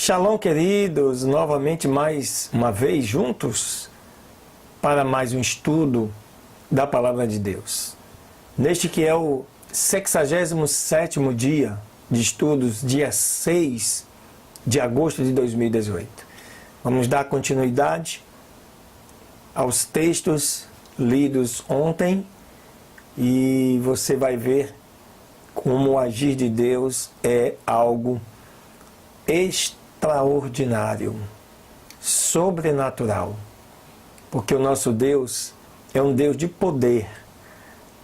Shalom, queridos, novamente mais uma vez juntos para mais um estudo da Palavra de Deus. Neste que é o 67º dia de estudos, dia 6 de agosto de 2018. Vamos dar continuidade aos textos lidos ontem e você vai ver como o agir de Deus é algo extraordinário, sobrenatural, porque o nosso Deus é um Deus de poder,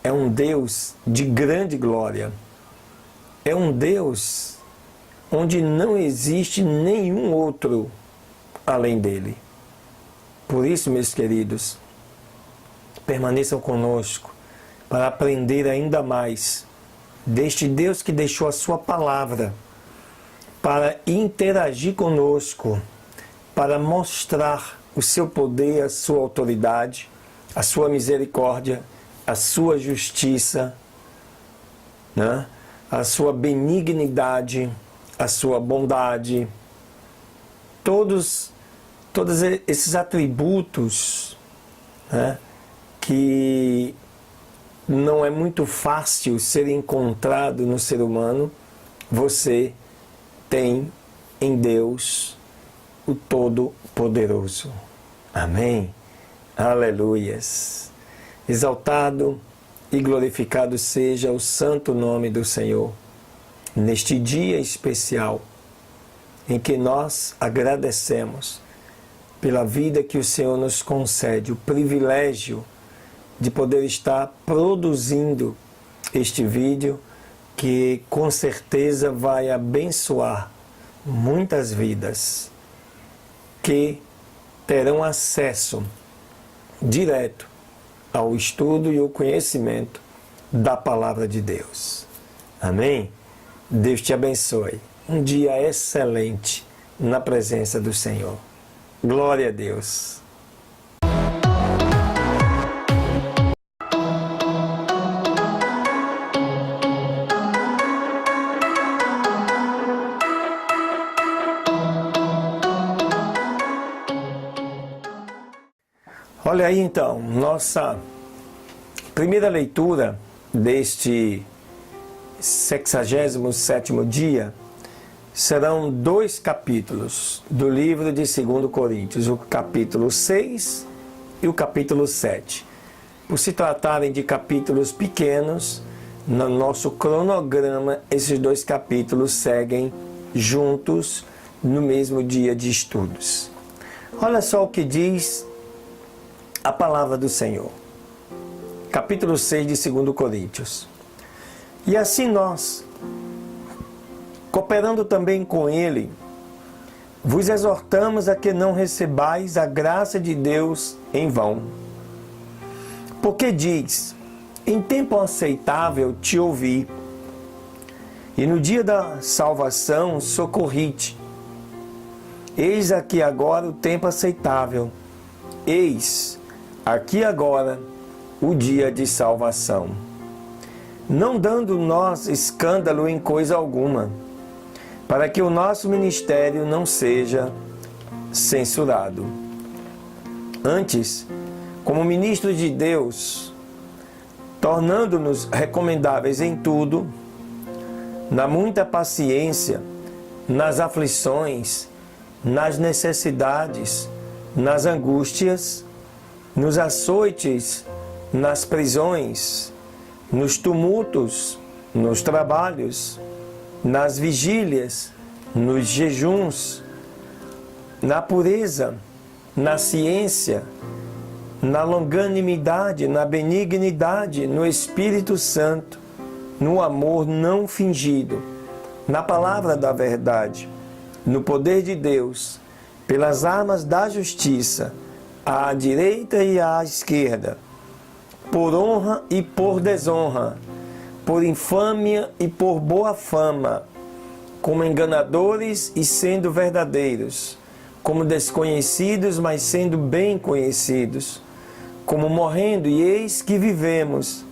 é um Deus de grande glória, é um Deus onde não existe nenhum outro além dele. Por isso, meus queridos, permaneçam conosco para aprender ainda mais deste Deus que deixou a sua palavra para interagir conosco, para mostrar o seu poder, a sua autoridade, a sua misericórdia, a sua justiça, né? A sua benignidade, a sua bondade, todos esses atributos, né, que não é muito fácil ser encontrado no ser humano, você tem em Deus, o Todo-Poderoso. Amém? Aleluias! Exaltado e glorificado seja o santo nome do Senhor, neste dia especial, em que nós agradecemos pela vida que o Senhor nos concede, o privilégio de poder estar produzindo este vídeo, que com certeza vai abençoar muitas vidas que terão acesso direto ao estudo e ao conhecimento da Palavra de Deus. Amém? Deus te abençoe. Um dia excelente na presença do Senhor. Glória a Deus. Olha aí então, nossa primeira leitura deste 67º dia serão 2 capítulos do livro de 2 Coríntios, o capítulo 6 e o capítulo 7. Por se tratarem de capítulos pequenos, no nosso cronograma, esses 2 capítulos seguem juntos no mesmo dia de estudos. Olha só o que diz a palavra do Senhor. Capítulo 6 de 2 Coríntios. E assim nós, cooperando também com ele, vos exortamos a que não recebais a graça de Deus em vão. Porque diz, em tempo aceitável te ouvi, e no dia da salvação socorri-te. Eis aqui agora o tempo aceitável, eis aqui agora o dia de salvação. Não dando nós escândalo em coisa alguma, para que o nosso ministério não seja censurado. Antes, como ministros de Deus, tornando-nos recomendáveis em tudo, na muita paciência, nas aflições, nas necessidades, nas angústias, nos açoites, nas prisões, nos tumultos, nos trabalhos, nas vigílias, nos jejuns, na pureza, na ciência, na longanimidade, na benignidade, no Espírito Santo, no amor não fingido, na palavra da verdade, no poder de Deus, pelas armas da justiça, à direita e à esquerda, por honra e por desonra, por infâmia e por boa fama, como enganadores e sendo verdadeiros, como desconhecidos, mas sendo bem conhecidos, como morrendo e eis que vivemos,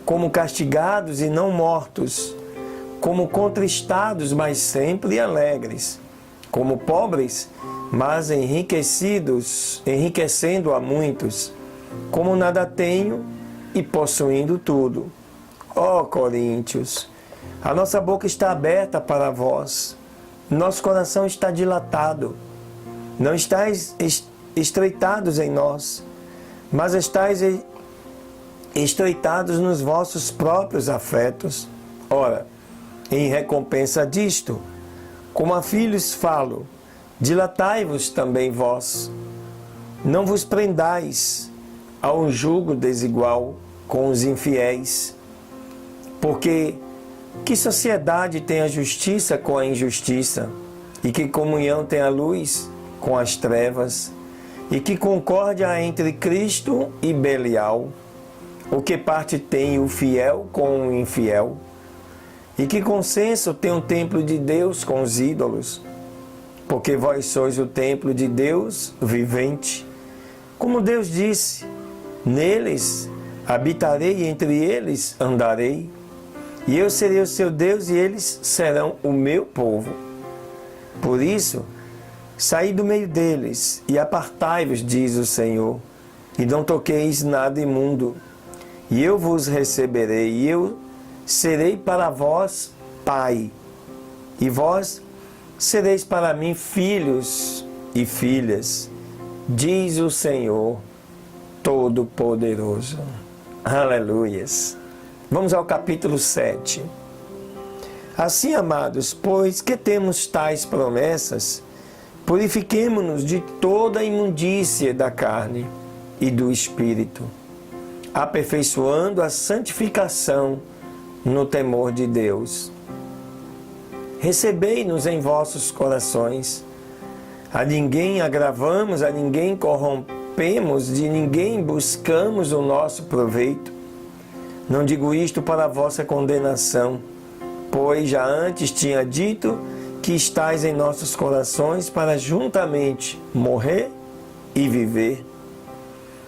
como castigados e não mortos, como contristados, mas sempre alegres, como pobres, mas enriquecendo a muitos, como nada tenho e possuindo tudo. Ó Coríntios, a nossa boca está aberta para vós, nosso coração está dilatado, não estáis estreitados em nós, mas estáis estreitados nos vossos próprios afetos. Ora, em recompensa disto, como a filhos falo, dilatai-vos também vós. Não vos prendais a um jugo desigual com os infiéis. Porque que sociedade tem a justiça com a injustiça? E que comunhão tem a luz com as trevas? E que concórdia há entre Cristo e Belial? O que parte tem o fiel com o infiel? E que consenso tem o templo de Deus com os ídolos? Porque vós sois o templo de Deus vivente. Como Deus disse, neles habitarei e entre eles andarei. E eu serei o seu Deus e eles serão o meu povo. Por isso, saí do meio deles e apartai-vos, diz o Senhor, e não toqueis nada imundo. E eu vos receberei, e eu serei para vós pai, e vós sereis para mim filhos e filhas, diz o Senhor Todo-Poderoso. Aleluias. Vamos ao capítulo 7. Assim, amados, pois que temos tais promessas, purifiquemo-nos de toda a imundície da carne e do espírito, aperfeiçoando a santificação no temor de Deus. Recebei-nos em vossos corações. A ninguém agravamos, a ninguém corrompemos, de ninguém buscamos o nosso proveito. Não digo isto para a vossa condenação, pois já antes tinha dito que estais em nossos corações para juntamente morrer e viver.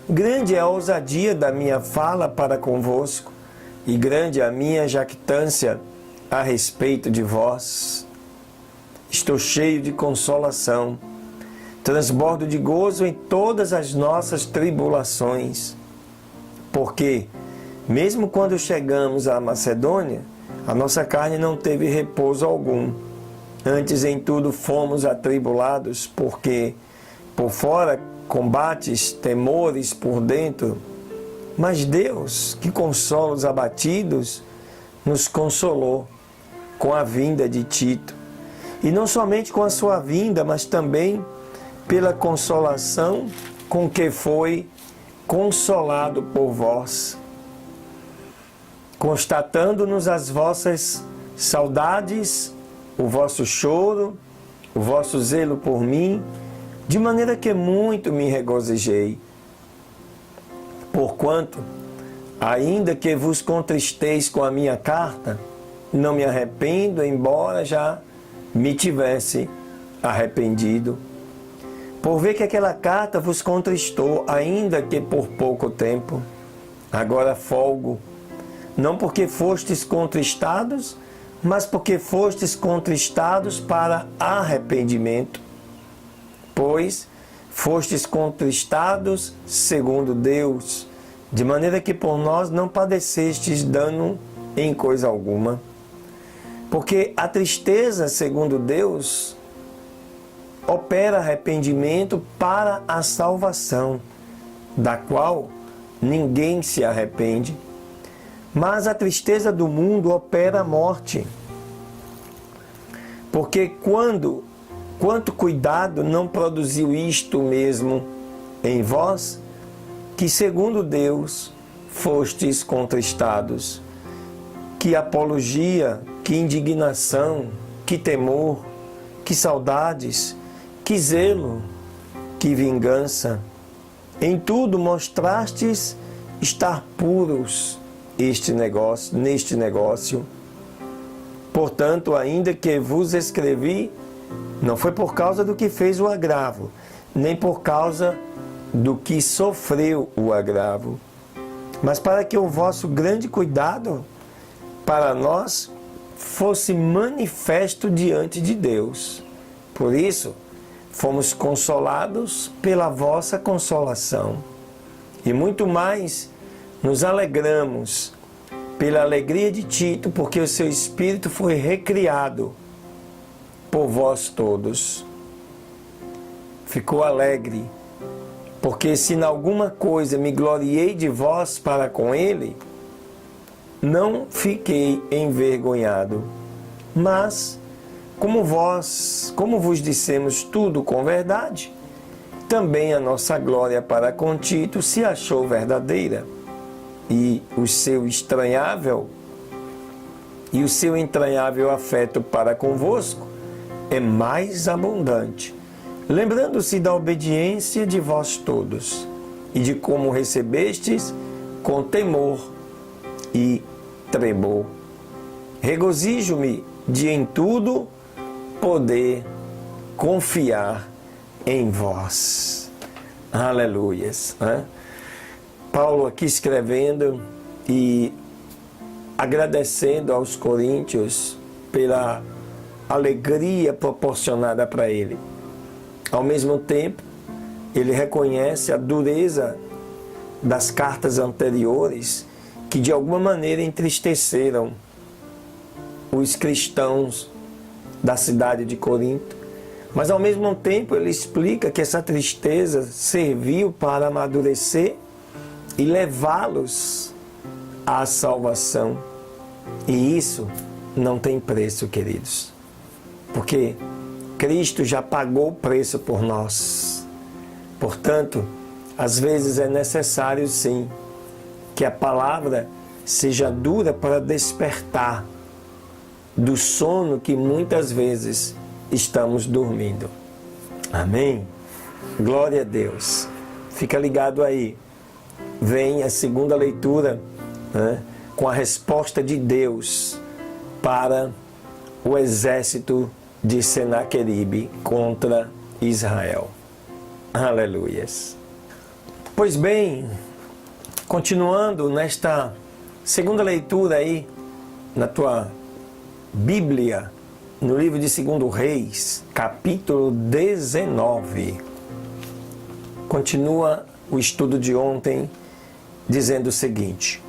Grande é a ousadia da minha fala para convosco, e grande a minha jactância a respeito de vós. Estou cheio de consolação, transbordo de gozo em todas as nossas tribulações, porque, mesmo quando chegamos à Macedônia, a nossa carne não teve repouso algum. Antes em tudo fomos atribulados, porque por fora combates, temores por dentro. Mas Deus, que consola os abatidos, nos consolou com a vinda de Tito. E não somente com a sua vinda, mas também pela consolação com que foi consolado por vós, constatando-nos as vossas saudades, o vosso choro, o vosso zelo por mim, de maneira que muito me regozijei. Porquanto, ainda que vos contristeis com a minha carta, não me arrependo, embora já me tivesse arrependido. Por ver que aquela carta vos contristou, ainda que por pouco tempo. Agora folgo, não porque fostes contristados, mas porque fostes contristados para arrependimento. Pois fostes contristados segundo Deus, de maneira que por nós não padecestes dano em coisa alguma. Porque a tristeza, segundo Deus, opera arrependimento para a salvação, da qual ninguém se arrepende. Mas a tristeza do mundo opera a morte. Porque quanto cuidado não produziu isto mesmo em vós, que segundo Deus fostes contristados. Que apologia, que indignação, que temor, que saudades, que zelo, que vingança. Em tudo mostrastes estar puros neste negócio. Portanto, ainda que vos escrevi, não foi por causa do que fez o agravo, nem por causa do que sofreu o agravo, mas para que o vosso grande cuidado para nós fosse manifesto diante de Deus. Por isso, fomos consolados pela vossa consolação. E muito mais nos alegramos pela alegria de Tito, porque o seu espírito foi recriado por vós todos. Ficou alegre, porque se em alguma coisa me gloriei de vós para com ele, não fiquei envergonhado. Mas, como vos dissemos tudo com verdade, também a nossa glória para com Tito se achou verdadeira, e o seu entranhável afeto para convosco é mais abundante, lembrando-se da obediência de vós todos, e de como recebestes com temor e tremor. Regozijo-me de em tudo poder confiar em vós. Aleluias. Paulo aqui escrevendo e agradecendo aos coríntios pela alegria proporcionada para ele. Ao mesmo tempo, ele reconhece a dureza das cartas anteriores que de alguma maneira entristeceram os cristãos da cidade de Corinto. Mas ao mesmo tempo ele explica que essa tristeza serviu para amadurecer e levá-los à salvação. E isso não tem preço, queridos. Porque Cristo já pagou o preço por nós. Portanto, às vezes é necessário sim que a palavra seja dura para despertar do sono que muitas vezes estamos dormindo. Amém? Glória a Deus. Fica ligado aí. Vem a segunda leitura, com a resposta de Deus para o exército de Senaqueribe contra Israel. Aleluias. Pois bem, continuando nesta segunda leitura aí, na tua Bíblia, no livro de 2 Reis, capítulo 19. Continua o estudo de ontem, dizendo o seguinte: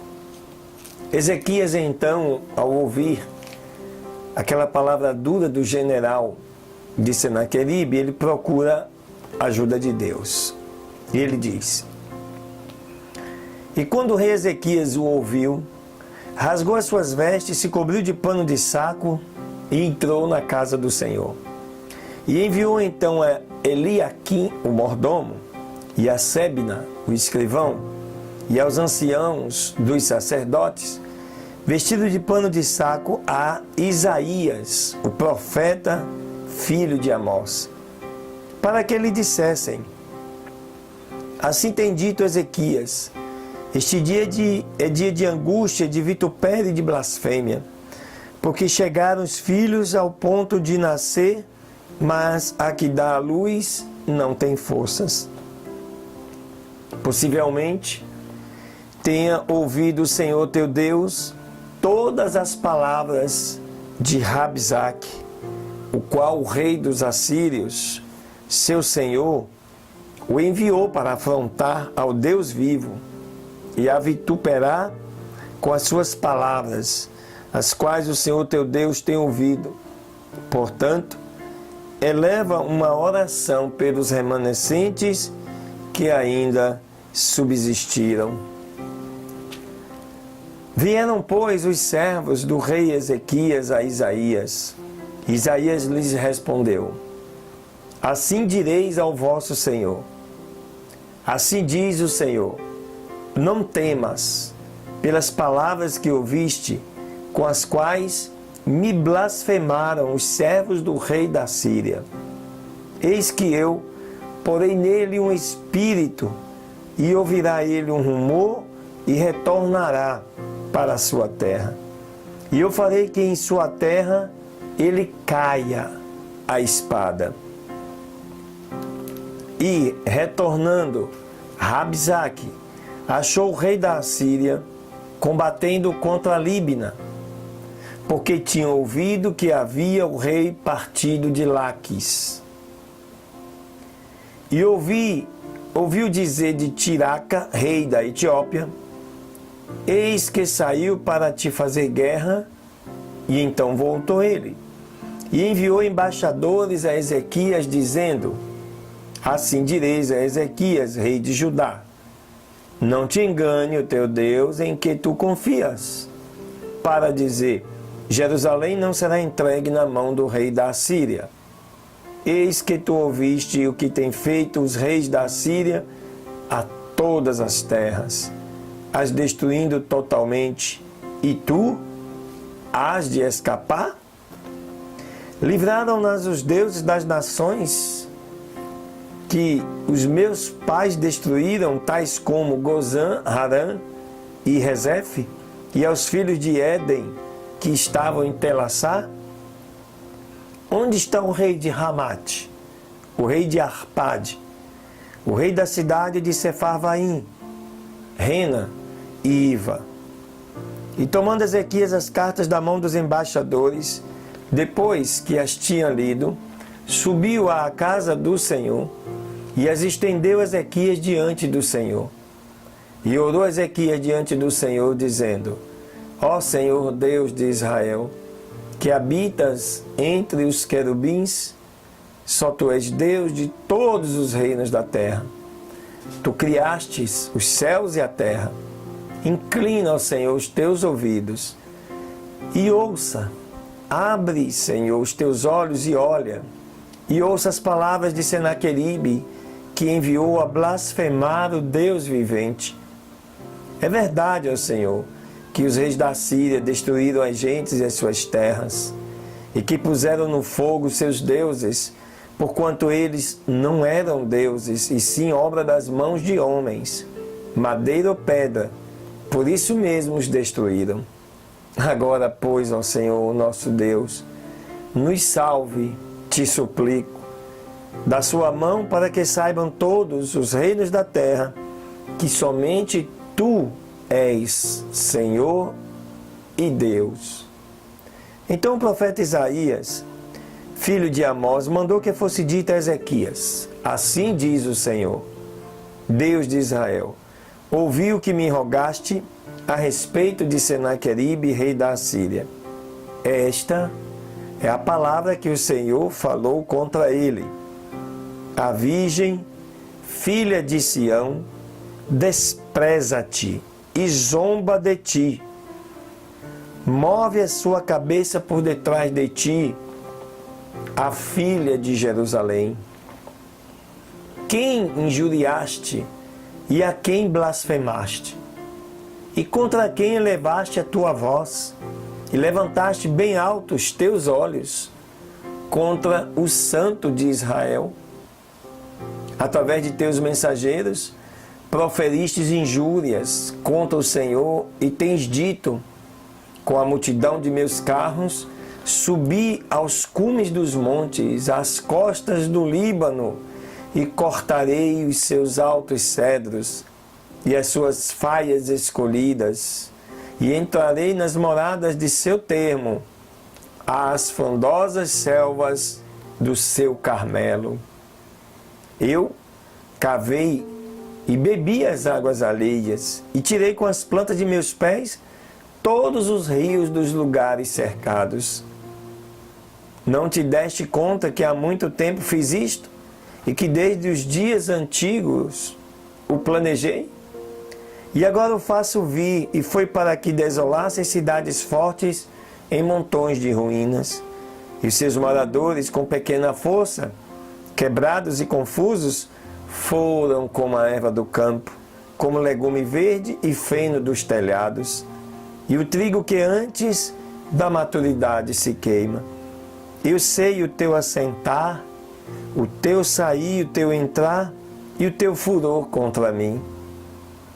Ezequias então, ao ouvir aquela palavra dura do general de Senaqueribe, ele procura a ajuda de Deus. E ele diz: E quando o rei Ezequias o ouviu, rasgou as suas vestes, se cobriu de pano de saco e entrou na casa do Senhor. E enviou então a Eliaquim, o mordomo, e a Sebna, o escrivão, e aos anciãos dos sacerdotes, vestido de pano de saco, a Isaías, o profeta, filho de Amós, para que lhe dissessem: Assim tem dito Ezequias, este dia é dia de angústia, de vitupério e de blasfêmia, porque chegaram os filhos ao ponto de nascer, mas a que dá a luz não tem forças. Possivelmente tenha ouvido o Senhor teu Deus todas as palavras de Rabsaque, o qual o rei dos assírios, seu senhor, o enviou para afrontar ao Deus vivo e a vituperar com as suas palavras, as quais o Senhor teu Deus tem ouvido. Portanto, eleva uma oração pelos remanescentes que ainda subsistiram. Vieram, pois, os servos do rei Ezequias a Isaías. Isaías lhes respondeu: Assim direis ao vosso Senhor. Assim diz o Senhor: Não temas pelas palavras que ouviste, com as quais me blasfemaram os servos do rei da Síria. Eis que eu porei nele um espírito, e ouvirá ele um rumor, e retornará para a sua terra. E eu farei que em sua terra ele caia a espada. E, retornando, Rabsaque achou o rei da Assíria combatendo contra Líbina. porque tinham ouvido que havia o rei partido de Laquis. E ouviu dizer de Tiraca, rei da Etiópia: eis que saiu para te fazer guerra. E então voltou ele, e enviou embaixadores a Ezequias, dizendo: assim direis a Ezequias, rei de Judá: não te engane o teu Deus em que tu confias, para dizer: Jerusalém não será entregue na mão do rei da Assíria. Eis que tu ouviste o que têm feito os reis da Assíria a todas as terras, as destruindo totalmente, e tu hás de escapar? Livraram-nas os deuses das nações que os meus pais destruíram, tais como Gozã, Harã e Rezefe, e aos filhos de Éden que estavam em Telassá? Onde está o rei de Ramate, o rei de Arpade, o rei da cidade de Sefarvaim, Rena e Iva? E tomando Ezequias as cartas da mão dos embaixadores, depois que as tinha lido, subiu à casa do Senhor e as estendeu Ezequias diante do Senhor. E orou Ezequias diante do Senhor, dizendo: ó Senhor Deus de Israel, que habitas entre os querubins, só tu és Deus de todos os reinos da terra. Tu criastes os céus e a terra. Inclina, ó Senhor, os teus ouvidos e ouça. Abre, Senhor, os teus olhos e olha, e ouça as palavras de Senaqueribe, que enviou a blasfemar o Deus vivente. É verdade, ó Senhor, que os reis da Síria destruíram as gentes e as suas terras, e que puseram no fogo seus deuses, porquanto eles não eram deuses, e sim obra das mãos de homens, madeira ou pedra. Por isso mesmo os destruíram. Agora, pois, ó Senhor, nosso Deus, nos salve, te suplico, da sua mão, para que saibam todos os reinos da terra que somente tu és Senhor e Deus. Então o profeta Isaías, filho de Amós, mandou que fosse dito a Ezequias: assim diz o Senhor, Deus de Israel: ouvi o que me rogaste a respeito de Senaqueribe, rei da Assíria. Esta é a palavra que o Senhor falou contra ele. A virgem, filha de Sião, despreza-te e zomba de ti. Move a sua cabeça por detrás de ti, a filha de Jerusalém. Quem injuriaste e a quem blasfemaste? E contra quem elevaste a tua voz? E levantaste bem alto os teus olhos contra o Santo de Israel? Através de teus mensageiros, proferistes injúrias contra o Senhor e tens dito: com a multidão de meus carros, subi aos cumes dos montes, às costas do Líbano, e cortarei os seus altos cedros e as suas faias escolhidas, e entrarei nas moradas de seu termo, às frondosas selvas do seu Carmelo. Eu cavei e bebi as águas alheias, e tirei com as plantas de meus pés todos os rios dos lugares cercados. Não te deste conta que há muito tempo fiz isto, e que desde os dias antigos o planejei? E agora o faço vir, e foi para que desolassem cidades fortes em montões de ruínas, e seus moradores com pequena força, quebrados e confusos, foram como a erva do campo, como legume verde e feno dos telhados, e o trigo que antes da maturidade se queima. Eu sei o teu assentar, o teu sair, o teu entrar e o teu furor contra mim.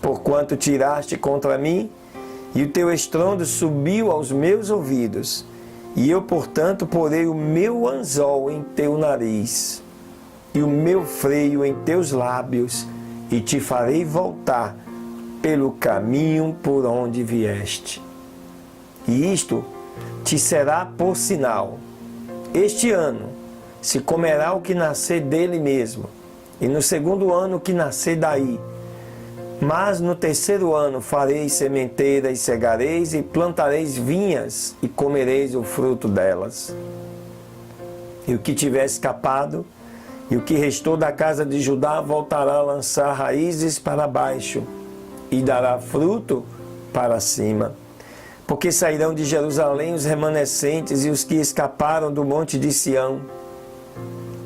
Porquanto tiraste contra mim, e o teu estrondo subiu aos meus ouvidos, e eu, portanto, porei o meu anzol em teu nariz, e o meu freio em teus lábios, e te farei voltar pelo caminho por onde vieste. E isto te será por sinal. Este ano se comerá o que nascer dele mesmo, e no segundo ano o que nascer daí. Mas no terceiro ano fareis sementeira e cegareis, e plantareis vinhas, e comereis o fruto delas. E o que tiver escapado, e o que restou da casa de Judá, voltará a lançar raízes para baixo, e dará fruto para cima. Porque sairão de Jerusalém os remanescentes e os que escaparam do monte de Sião.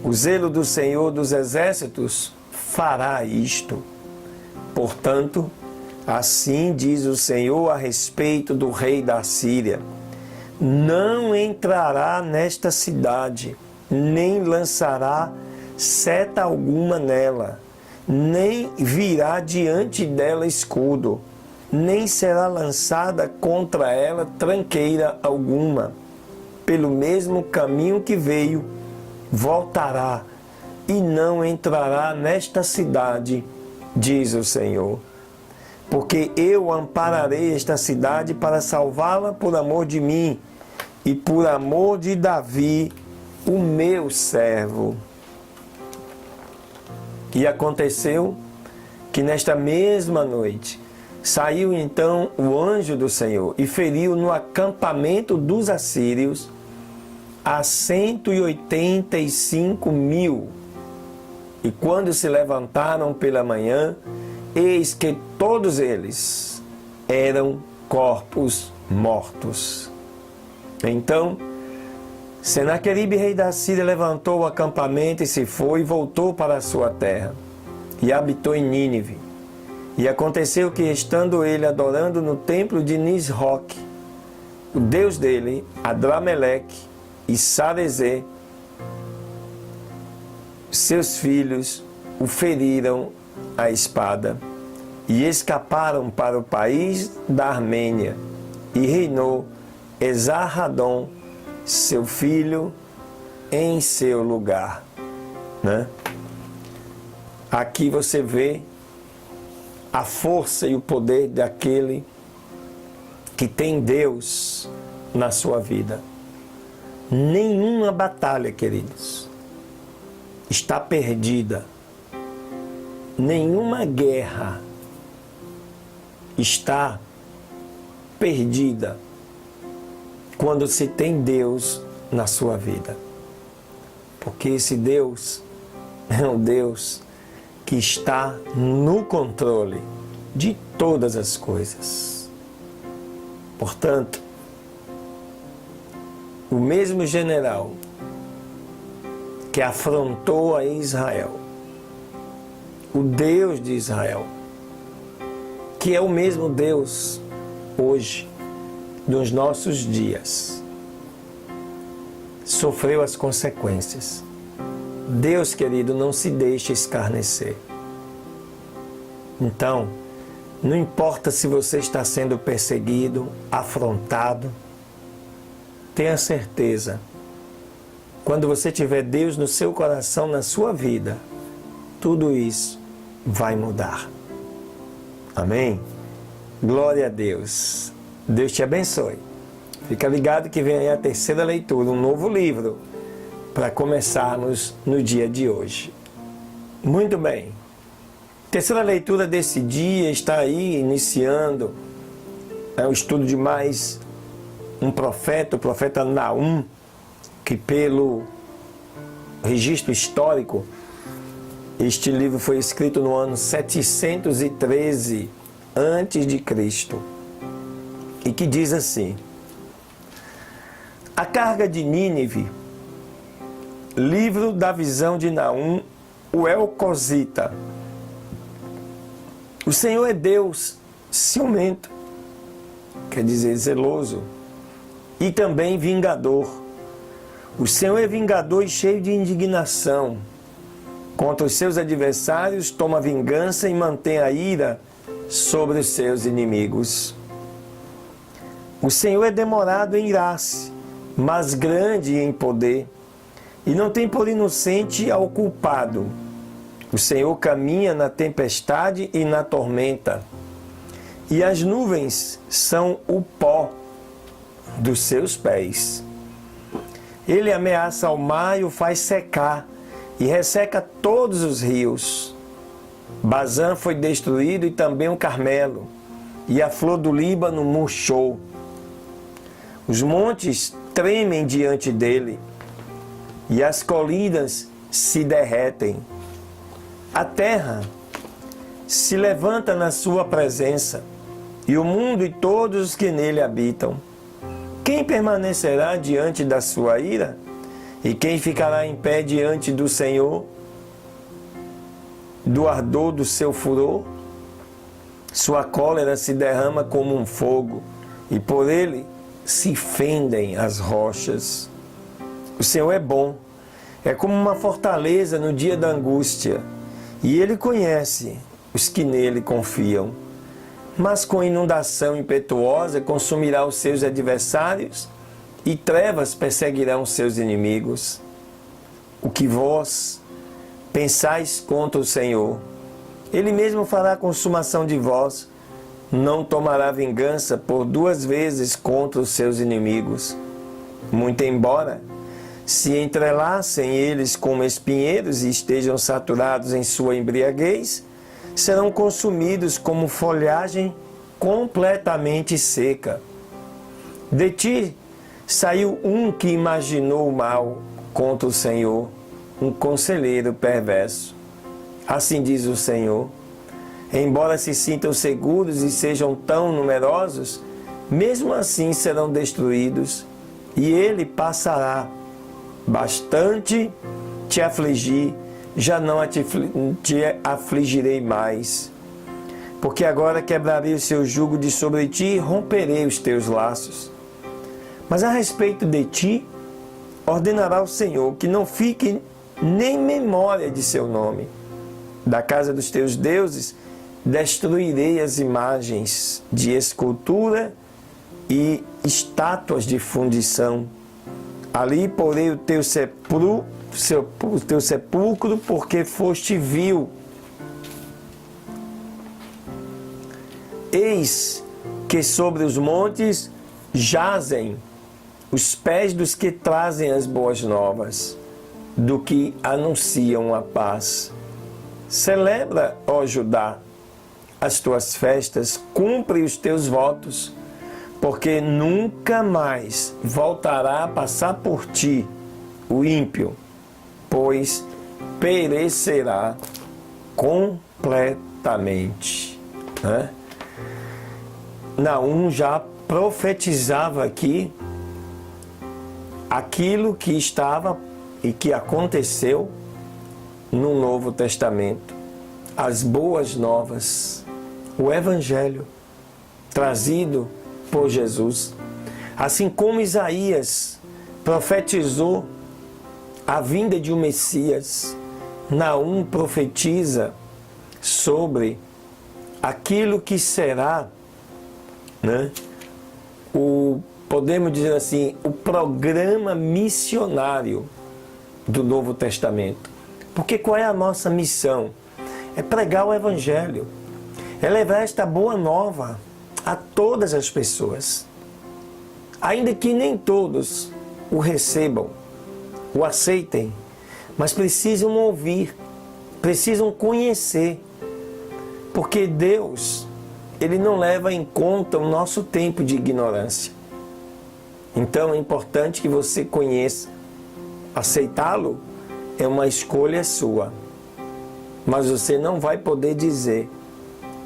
O zelo do Senhor dos Exércitos fará isto. Portanto, assim diz o Senhor a respeito do rei da Síria: não entrará nesta cidade, nem lançará seta alguma nela, nem virá diante dela escudo, nem será lançada contra ela tranqueira alguma. Pelo mesmo caminho que veio, voltará e não entrará nesta cidade, diz o Senhor. Porque eu ampararei esta cidade para salvá-la por amor de mim e por amor de Davi, o meu servo. E aconteceu que nesta mesma noite saiu então o anjo do Senhor e feriu no acampamento dos assírios a 185.000. E quando se levantaram pela manhã, eis que todos eles eram corpos mortos. Então Senaqueribe, rei da Síria, levantou o acampamento e se foi e voltou para a sua terra, e habitou em Nínive. E aconteceu que, estando ele adorando no templo de Nisroque, o deus dele, Adrameleque e Sarezê, seus filhos o feriram à espada e escaparam para o país da Armênia, e reinou Esarhadon, seu filho, em seu lugar. Aqui você vê a força e o poder daquele que tem Deus na sua vida. Nenhuma batalha, queridos, está perdida. Nenhuma guerra está perdida quando se tem Deus na sua vida. Porque esse Deus é um Deus que está no controle de todas as coisas. Portanto, o mesmo general que afrontou a Israel, o Deus de Israel, que é o mesmo Deus hoje, nos nossos dias, sofreu as consequências. Deus, querido, não se deixa escarnecer. Então, não importa se você está sendo perseguido, afrontado, tenha certeza, quando você tiver Deus no seu coração, na sua vida, tudo isso vai mudar. Amém? Glória a Deus. Deus te abençoe. Fica ligado que vem aí a terceira leitura, um novo livro, para começarmos no dia de hoje. Muito bem. Terceira leitura desse dia está aí iniciando o estudo de mais um profeta, o profeta Naum, que pelo registro histórico, este livro foi escrito no ano 713 a.C., e que diz assim: a carga de Nínive, livro da visão de Naum, o Elcosita. O Senhor é Deus ciumento, quer dizer zeloso, e também vingador. O Senhor é vingador e cheio de indignação. Contra os seus adversários toma vingança e mantém a ira sobre os seus inimigos. O Senhor é demorado em irar-se, mas grande em poder, e não tem por inocente ao culpado. O Senhor caminha na tempestade e na tormenta, e as nuvens são o pó dos seus pés. Ele ameaça o mar e o faz secar, e resseca todos os rios. Bazã foi destruído e também o Carmelo, e a flor do Líbano murchou. Os montes tremem diante dele, e as colinas se derretem. A terra se levanta na sua presença, e o mundo e todos os que nele habitam. Quem permanecerá diante da sua ira? E quem ficará em pé diante do Senhor, do ardor do seu furor? Sua cólera se derrama como um fogo, e por ele se fendem as rochas. O Senhor é bom, é como uma fortaleza no dia da angústia, e ele conhece os que nele confiam. Mas com inundação impetuosa consumirá os seus adversários, e trevas perseguirão os seus inimigos. O que vós pensais contra o Senhor, Ele mesmo fará consumação de vós, não tomará vingança por 2 vezes contra os seus inimigos. Muito embora se entrelacem eles como espinheiros e estejam saturados em sua embriaguez, serão consumidos como folhagem completamente seca. De ti saiu um que imaginou o mal contra o Senhor, um conselheiro perverso. Assim diz o Senhor: embora se sintam seguros e sejam tão numerosos, mesmo assim serão destruídos, e ele passará. Bastante te afligi, já não te afligirei mais. Porque agora quebrarei o seu jugo de sobre ti e romperei os teus laços. Mas a respeito de ti, ordenará o Senhor que não fique nem memória de seu nome. Da casa dos teus deuses destruirei as imagens de escultura e estátuas de fundição. Ali porei o teu sepulcro, porque foste vil. Eis que sobre os montes jazem os pés dos que trazem as boas novas, do que anunciam a paz. Celebra, ó Judá, as tuas festas, cumpre os teus votos, porque nunca mais voltará a passar por ti o ímpio, pois perecerá completamente. Naum já profetizava aqui aquilo que estava e que aconteceu no Novo Testamento. As boas novas, o Evangelho trazido por Jesus. Assim como Isaías profetizou a vinda de um Messias, Naum profetiza sobre aquilo que será, podemos dizer assim, o programa missionário do Novo Testamento. Porque qual é a nossa missão? É pregar o Evangelho, é levar esta boa nova a todas as pessoas, ainda que nem todos o recebam, o aceitem, mas precisam ouvir, precisam conhecer, porque Deus, Ele não leva em conta o nosso tempo de ignorância. Então é importante que você conheça. Aceitá-lo é uma escolha sua, mas você não vai poder dizer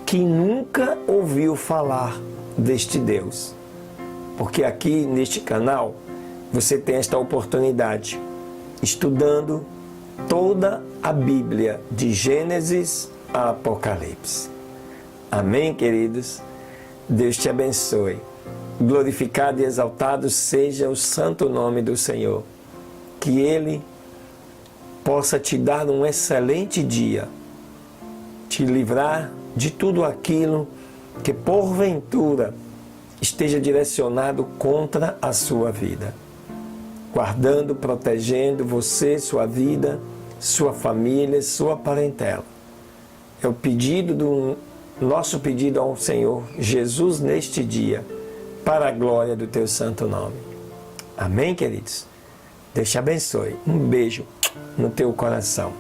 que nunca ouviu falar deste Deus, porque aqui neste canal você tem esta oportunidade, estudando toda a Bíblia, de Gênesis a Apocalipse. Amém, queridos? Deus te abençoe. Glorificado e exaltado seja o santo nome do Senhor. Que Ele possa te dar um excelente dia, te livrar de tudo aquilo que porventura esteja direcionado contra a sua vida, guardando, protegendo você, sua vida, sua família, sua parentela. É o nosso pedido ao Senhor Jesus neste dia, para a glória do teu santo nome. Amém, queridos? Deus te abençoe. Um beijo no teu coração.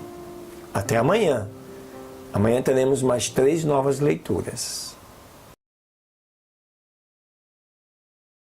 Até amanhã. Amanhã teremos mais 3 novas leituras.